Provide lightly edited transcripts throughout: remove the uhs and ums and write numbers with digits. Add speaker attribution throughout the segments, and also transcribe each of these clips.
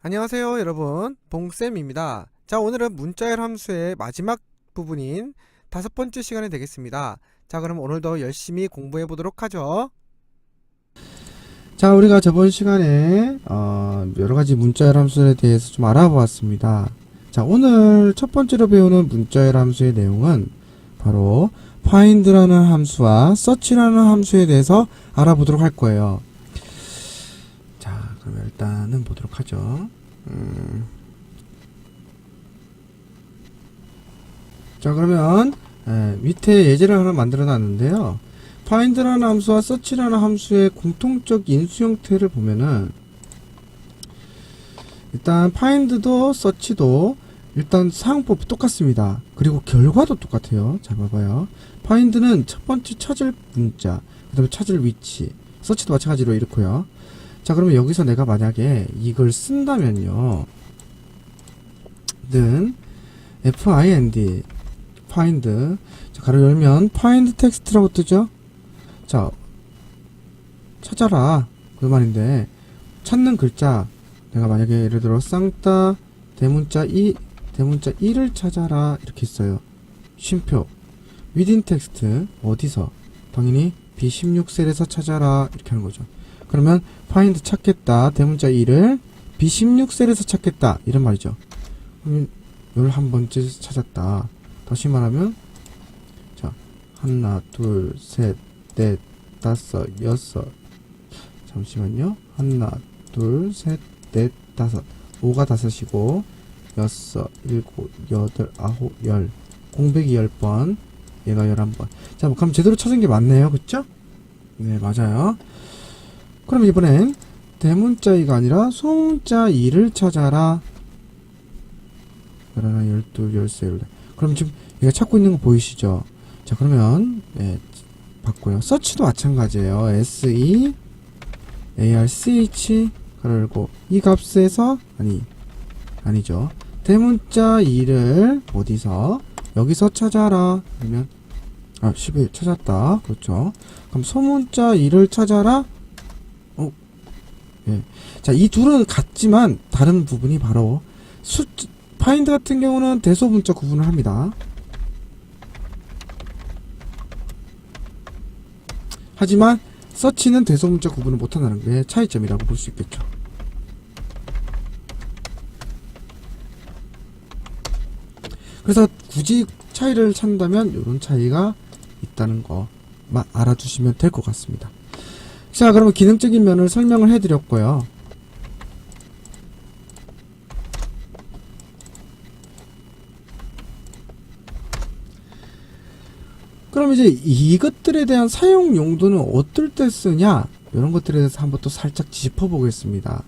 Speaker 1: 안녕하세요 여러분, 봉쌤입니다. 자, 오늘은 문자열 함수의 마지막 부분인 5번째 시간이 되겠습니다. 자, 그럼 오늘도 열심히 공부해 보도록 하죠.
Speaker 2: 자, 우리가 저번 시간에 여러가지 문자열 함수에 대해서 좀 알아보았습니다. 자, 오늘 첫 번째로 배우는 문자열 함수의 내용은 바로 find라는 함수와 search라는 함수에 대해서 알아보도록 할 거예요. 자, 그럼 일단은 보도록 하죠. 자, 그러면 밑에 예제를 하나 만들어 놨는데요. find라는 함수와 search라는 함수의 공통적 인수 형태를 보면은 일단 find도 search도 일단 사용법이 똑같습니다. 그리고 결과도 똑같아요. 잘 봐봐요. find는 첫 번째 찾을 문자, 그 다음에 찾을 위치, search도 마찬가지로 이렇고요. 자, 그러면 여기서 내가 만약에 이걸 쓴다면요, 는 find find, 자, 가로 열면 find 텍스트라고 뜨죠. 자, 찾아라 그 말인데, 찾는 글자 내가 만약에 예를 들어 쌍따 대문자 2를 찾아라 이렇게 있어요. 쉼표 within 텍스트 어디서, 당연히 B16셀에서 찾아라 이렇게 하는 거죠. 그러면 find 찾겠다 대문자 2를 B16셀에서 찾겠다 이런 말이죠. 그러면 11번째 찾았다. 다시 말하면, 자, 하나 둘 셋 넷 다섯 여섯, 잠시만요, 하나 둘 셋 넷 다섯, 5가 다섯이고 여섯 일곱 여덟 아홉 열, 공백이 10번, 얘가 11번. 자, 그럼 제대로 찾은 게 맞네요. 그쵸? 네, 맞아요. 그럼 이번엔 대문자 2가 아니라 소문자 2를 찾아라. 11, 12, 13, 14. 그럼 지금 얘가 찾고 있는 거 보이시죠? 자, 그러면 봤고요. 서치도 마찬가지예요. SE ARCH 가로 열고 이 값에서 아니죠. 대문자 2를 어디서, 여기서 찾아라. 그러면 11 찾았다. 그렇죠. 그럼 소문자 2를 찾아라. 예. 자, 이 둘은 같지만 다른 부분이 바로 find 같은 경우는 대소문자 구분을 합니다. 하지만 search는 대소문자 구분을 못한다는 게 차이점이라고 볼 수 있겠죠. 그래서 굳이 차이를 찾는다면 이런 차이가 있다는 거만 알아두시면 될 것 같습니다. 자, 그러면 기능적인 면을 설명을 해드렸고요. 그럼 이제 이것들에 대한 사용 용도는 어떨 때 쓰냐, 이런 것들에 대해서 한번 또 살짝 짚어보겠습니다.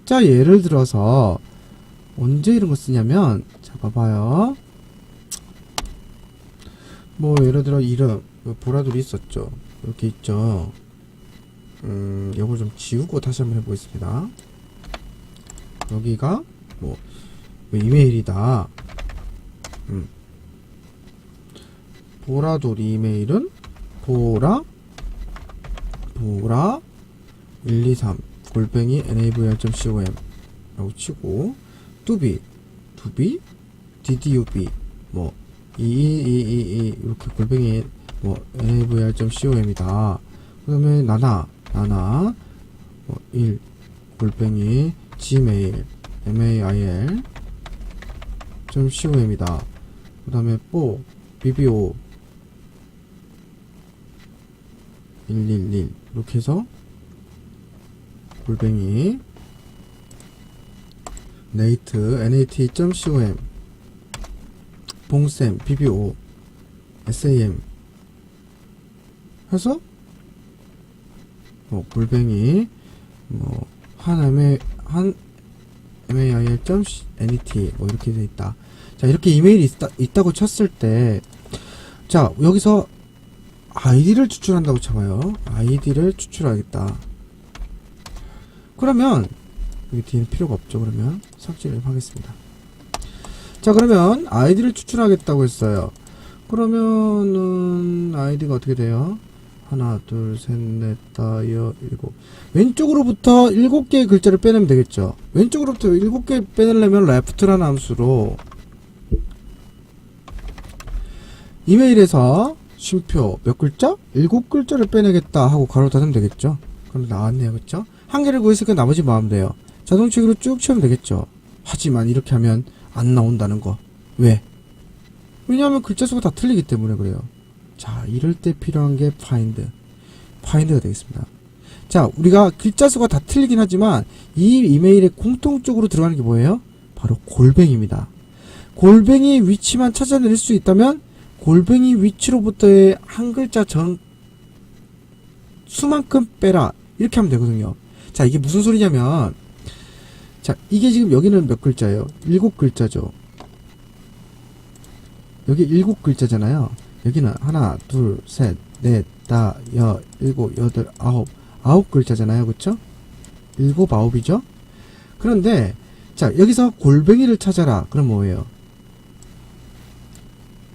Speaker 2: 자, 예를 들어서 언제 이런 거 쓰냐면, 자, 봐봐요. 뭐 예를 들어 이름 보라돌이 있었죠. 이렇게 있죠. 이걸 좀 지우고 다시 한번 해보겠습니다. 여기가 뭐 이메일이다. 보라돌이 이메일은 보라 123 골뱅이 navr.com 라고 치고, 뚜비 ddub 뭐 2222 이렇게 골뱅이 뭐 navr.com이다. 그 다음에 나나 뭐 1 골뱅이 gmail mail.com이다. 그 다음에 bbo 111 이렇게 해서 골뱅이 nat.com 봉쌤 bbo sam 해서 골뱅이 뭐 mail.net 뭐 이렇게 돼 있다. 자, 이렇게 이메일이 있다고 쳤을 때, 자, 여기서 아이디를 추출한다고 쳐봐요. 아이디를 추출하겠다. 그러면 여기 뒤에는 필요가 없죠. 그러면 삭제를 하겠습니다. 자, 그러면 아이디를 추출하겠다고 했어요. 그러면은 아이디가 어떻게 돼요? 하나, 둘, 셋, 넷, 다, 여, 일곱. 왼쪽으로부터 7개의 글자를 빼내면 되겠죠. 왼쪽으로부터 7개 빼내려면 left라는 함수로 이메일에서 쉼표 몇 글자? 7글자를 빼내겠다 하고 가로 닫으면 되겠죠. 그럼 나왔네요. 그쵸? 한 개를 구했으니까 나머지 뭐 하면 돼요? 자동치기로 쭉 치우면 되겠죠. 하지만 이렇게 하면 안 나온다는 거. 왜? 왜냐하면 글자 수가 다 틀리기 때문에 그래요. 자, 이럴 때 필요한 게 파인드가 되겠습니다. 자, 우리가 글자 수가 다 틀리긴 하지만 이 이메일에 공통적으로 들어가는 게 뭐예요? 바로 골뱅이입니다. 골뱅이 위치만 찾아낼 수 있다면 골뱅이 위치로부터의 한 글자 전 수만큼 빼라, 이렇게 하면 되거든요. 자, 이게 무슨 소리냐면, 자, 이게 지금 여기는 몇 글자예요? 7글자죠. 여기 7글자잖아요. 여기는 하나, 둘, 셋, 넷, 다, 여, 일곱, 여덟, 아홉. 9글자잖아요. 그쵸? 7, 9이죠? 그런데, 자, 여기서 골뱅이를 찾아라. 그럼 뭐예요?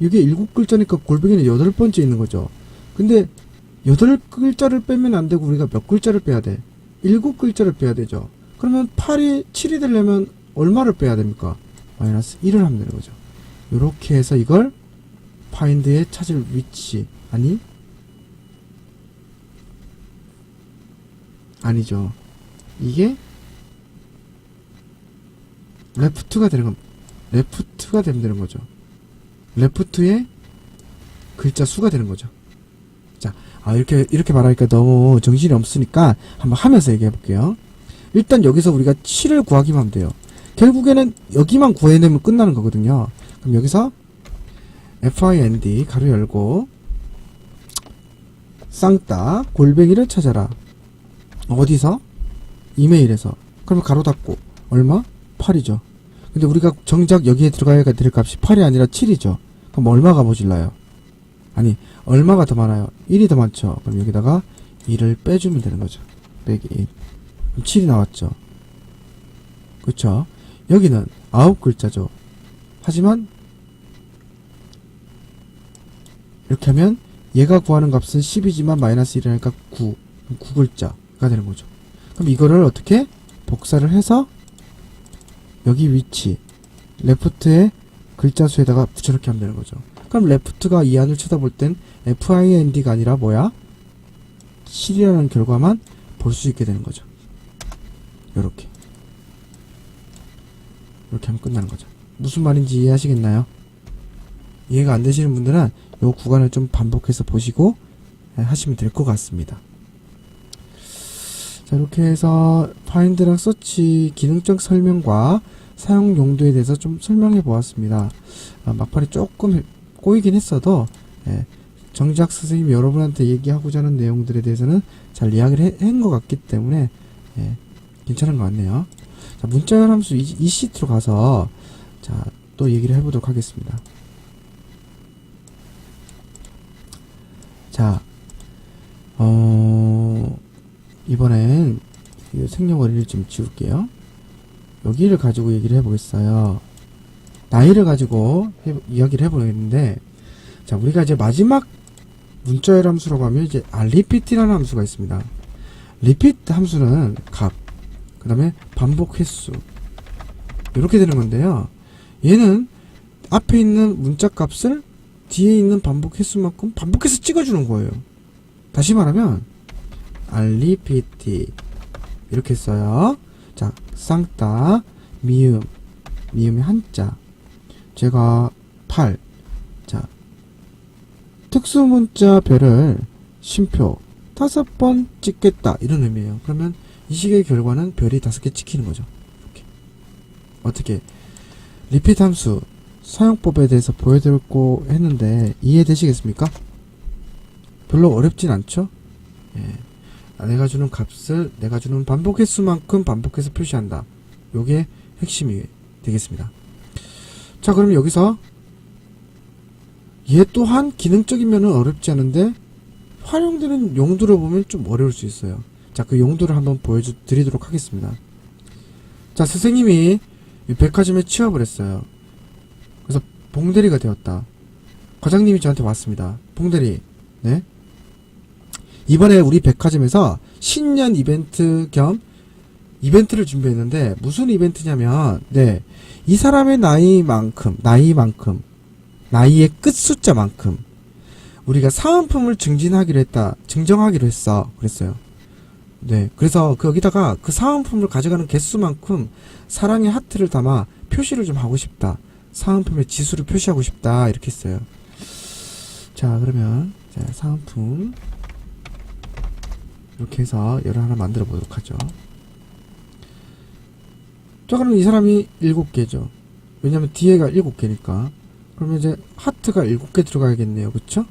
Speaker 2: 이게 7글자니까 골뱅이는 8번째 있는 거죠. 근데, 8글자를 빼면 안 되고, 우리가 몇 글자를 빼야 돼? 7글자를 빼야 되죠. 그러면 7이 되려면 얼마를 빼야 됩니까? 마이너스 1을 하면 되는 거죠. 요렇게 해서 이걸 파인드에 찾을 위치, 아니죠. 이게 레프트가 되는 겁니다. 레프트가 되는 거죠. 레프트의 글자 수가 되는 거죠. 자, 이렇게 말하니까 너무 정신이 없으니까 한번 하면서 얘기해 볼게요. 일단 여기서 우리가 7을 구하기만 하면 돼요. 결국에는 여기만 구해내면 끝나는 거거든요. 그럼 여기서 find 가로 열고 쌍따 골뱅이를 찾아라. 어디서? 이메일에서. 그러면 가로 닫고 얼마? 8이죠. 근데 우리가 정작 여기에 들어가야 될 값이 8이 아니라 7이죠. 그럼 얼마가 모질라요? 아니, 얼마가 더 많아요? 1이 더 많죠. 그럼 여기다가 1을 빼주면 되는 거죠. 빼기 1. 그럼 7이 나왔죠. 그쵸? 여기는 9글자죠. 하지만 이렇게 하면 얘가 구하는 값은 10이지만 마이너스 1이니까 9글자가 되는 거죠. 그럼 이거를 어떻게? 복사를 해서 여기 위치 레프트의 글자 수에다가 붙여넣기 하면 되는 거죠. 그럼 레프트가 이 안을 쳐다볼 땐 find가 아니라 뭐야? 7이라는 결과만 볼 수 있게 되는 거죠. 요렇게 하면 끝나는 거죠. 무슨 말인지 이해하시겠나요? 이해가 안 되시는 분들은 요 구간을 좀 반복해서 보시고 하시면 될 것 같습니다. 자, 이렇게 해서 파인드랑 서치 기능적 설명과 사용 용도에 대해서 좀 설명해 보았습니다. 막판에 조금 꼬이긴 했어도 정작 선생님이 여러분한테 얘기하고자 하는 내용들에 대해서는 잘 이야기를 한 것 같기 때문에 괜찮은 것 같네요. 자, 문자열 함수 이 시트로 가서 자, 또 얘기를 해보도록 하겠습니다. 자, 이번엔 생년월일을 좀 지울게요. 여기를 가지고 얘기를 해보겠어요. 나이를 가지고 이야기를 해보겠는데, 자, 우리가 이제 마지막 문자열 함수라고 하면 이제 repeat라는 함수가 있습니다. repeat 함수는 값, 그 다음에 반복 횟수, 이렇게 되는 건데요. 얘는 앞에 있는 문자 값을 뒤에 있는 반복 횟수만큼 반복해서 찍어주는 거예요. 다시 말하면 repeat 이렇게 써요. 자, 쌍따 미음의 한자, 제가 8. 자, 특수문자 별을 쉼표 5번 찍겠다, 이런 의미예요. 그러면 이 식의 결과는 별이 5개 찍히는 거죠. 이렇게. 어떻게 리피트 함수 사용법에 대해서 보여드렸고 했는데 이해되시겠습니까? 별로 어렵진 않죠? 내가 주는 값을 내가 주는 반복 횟수만큼 반복해서 표시한다. 요게 핵심이 되겠습니다. 자, 그럼 여기서 얘 또한 기능적인 면은 어렵지 않은데 활용되는 용도를 보면 좀 어려울 수 있어요. 자, 그 용도를 한번 보여드리도록 하겠습니다. 자, 선생님이 백화점에 취업을 했어요. 그래서 봉대리가 되었다. 과장님이 저한테 왔습니다. 봉대리, 네? 이번에 우리 백화점에서 신년 이벤트 겸 이벤트를 준비했는데 무슨 이벤트냐면 이 사람의 나이의 끝 숫자만큼 우리가 사은품을 증정하기로 했어. 그랬어요. 그래서 거기다가 그 사은품을 가져가는 개수만큼 사랑의 하트를 담아 표시를 좀 하고 싶다. 사은품의 지수를 표시하고 싶다. 이렇게 했어요. 자, 그러면 사은품 이렇게 해서 열을 하나 만들어 보도록 하죠. 자, 그러면 이 사람이 7개죠. 왜냐면 뒤에가 7개니까. 그러면 이제 하트가 7개 들어가야겠네요. 그쵸?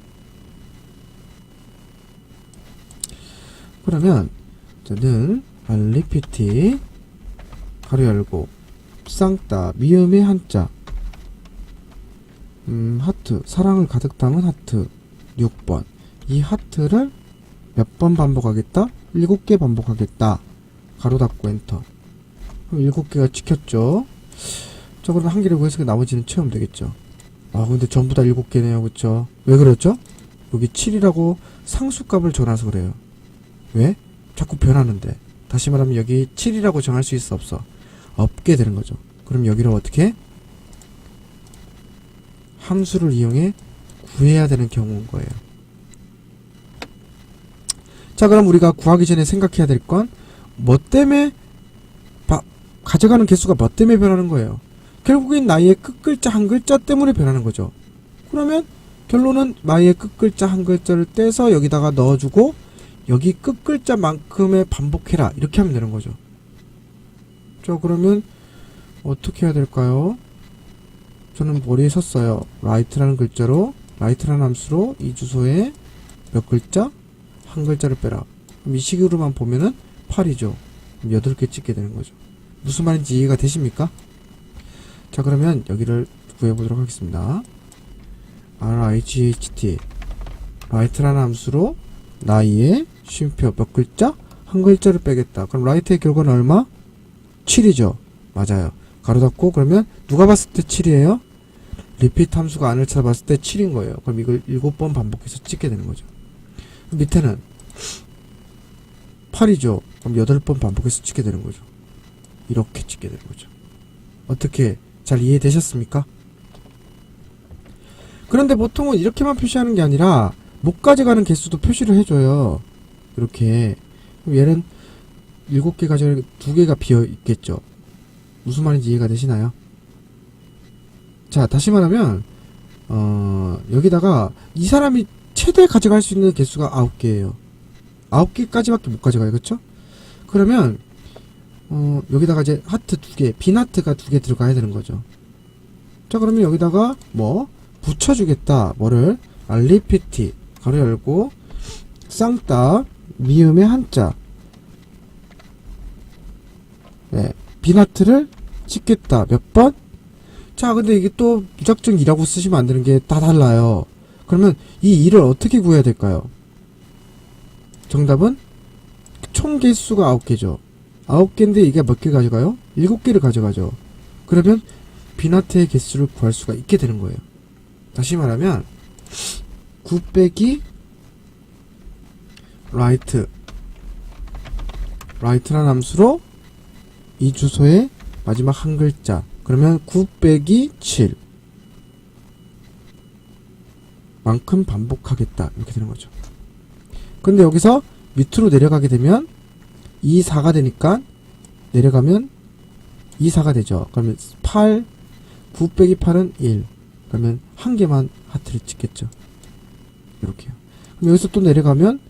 Speaker 2: 그러면 는 알리피티 가로 열고 쌍따 미음의 한자 하트 사랑을 가득 담은 하트 6번 이 하트를 몇 번 반복하겠다? 7개 반복하겠다. 가로 닫고 엔터. 그럼 7개가 찍혔죠. 자, 그러면 한 개를 구해서 나머지는 채우면 되겠죠. 아, 근데 전부 다 7개네요. 그쵸? 왜 그렇죠? 여기 7이라고 상수값을 줘놔서 그래요. 왜? 자꾸 변하는데. 다시 말하면 여기 7이라고 정할 수 있어 없어? 없게 되는 거죠. 그럼 여기를 어떻게? 함수를 이용해 구해야 되는 경우인 거예요. 자, 그럼 우리가 구하기 전에 생각해야 될 건 뭐 때문에 가져가는 개수가 뭐 때문에 변하는 거예요. 결국엔 나이의 끝글자 한 글자 때문에 변하는 거죠. 그러면 결론은 나이의 끝글자 한 글자를 떼서 여기다가 넣어주고 여기 끝글자만큼의 반복해라. 이렇게 하면 되는 거죠. 자, 그러면 어떻게 해야 될까요? 저는 머리에 썼어요. 라이트라는 글자로 라이트라는 함수로 이 주소에 몇 글자? 한 글자를 빼라. 그럼 이 식으로만 보면은 8이죠. 그럼 8개 찍게 되는 거죠. 무슨 말인지 이해가 되십니까? 자, 그러면 여기를 구해보도록 하겠습니다. RIGHT 라이트라는 함수로 나이의 쉼표 몇 글자? 한 글자를 빼겠다. 그럼 라이트의 결과는 얼마? 7이죠. 맞아요. 가로 닫고 그러면 누가 봤을 때 7이에요? 리피트 함수가 안을 찾아봤을 때 7인 거예요. 그럼 이걸 7번 반복해서 찍게 되는 거죠. 밑에는 8이죠. 그럼 8번 반복해서 찍게 되는 거죠. 이렇게 찍게 되는 거죠. 어떻게 잘 이해되셨습니까? 그런데 보통은 이렇게만 표시하는 게 아니라 못 가져가는 개수도 표시를 해줘요. 이렇게. 그럼 얘는 7개 가져가는 2개가 비어 있겠죠. 무슨 말인지 이해가 되시나요? 자, 다시 말하면 여기다가 이 사람이 최대 가져갈 수 있는 개수가 9개예요. 9개까지밖에 못 가져가요. 그쵸? 그러면 여기다가 이제 하트 2개, 빈 하트가 2개 들어가야 되는 거죠. 자, 그러면 여기다가 뭐 붙여주겠다. 뭐를? 알리피티 가로 열고 쌍따 미음의 한자 빈 하트를 찍겠다. 몇 번? 자, 근데 이게 또 무작정 2라고 쓰시면 안 되는 게 다 달라요. 그러면 이 2를 어떻게 구해야 될까요? 정답은 총 개수가 9개죠. 9개인데 이게 몇 개 가져가요? 7개를 가져가죠. 그러면 빈하트의 개수를 구할 수가 있게 되는 거예요. 다시 말하면 9 빼기 라이트라는 함수로 이 주소의 마지막 한 글자 그러면 9 빼기 7 만큼 반복하겠다. 이렇게 되는 거죠. 근데 여기서 밑으로 내려가게 되면 2, 4가 되니까 내려가면 2, 4가 되죠. 그러면 8, 9 빼기 8은 1. 그러면 한 개만 하트를 찍겠죠. 이렇게요. 그럼 여기서 또 내려가면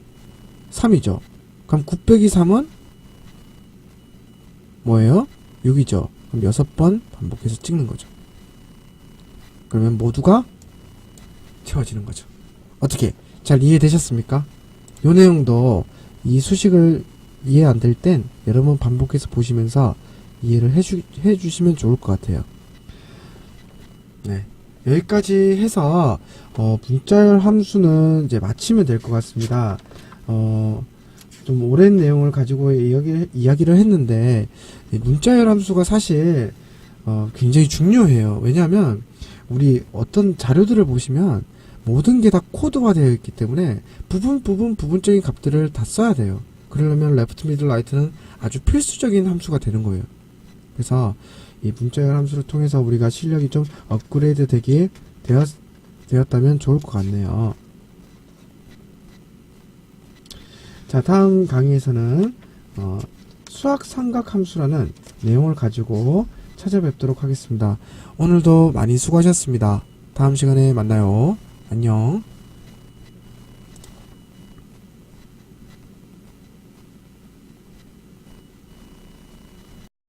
Speaker 2: 3이죠. 그럼 9 빼기 3은 뭐예요? 6이죠. 그럼 6번 반복해서 찍는 거죠. 그러면 모두가 채워지는 거죠. 어떻게? 잘 이해되셨습니까? 요 내용도 이 수식을 이해 안 될 땐 여러 번 반복해서 보시면서 이해를 해주시면 좋을 것 같아요. 네. 여기까지 해서 문자열 함수는 이제 마치면 될 것 같습니다. 좀 오랜 내용을 가지고 이야기를 했는데 문자열 함수가 사실 굉장히 중요해요. 왜냐하면 우리 어떤 자료들을 보시면 모든 게 다 코드화되어 있기 때문에 부분적인 값들을 다 써야 돼요. 그러려면 left, middle, right는 아주 필수적인 함수가 되는 거예요. 그래서 이 문자열 함수를 통해서 우리가 실력이 좀 업그레이드 되었다면 좋을 것 같네요. 자, 다음 강의에서는 수학 삼각 함수라는 내용을 가지고 찾아뵙도록 하겠습니다. 오늘도 많이 수고하셨습니다. 다음 시간에 만나요. 안녕.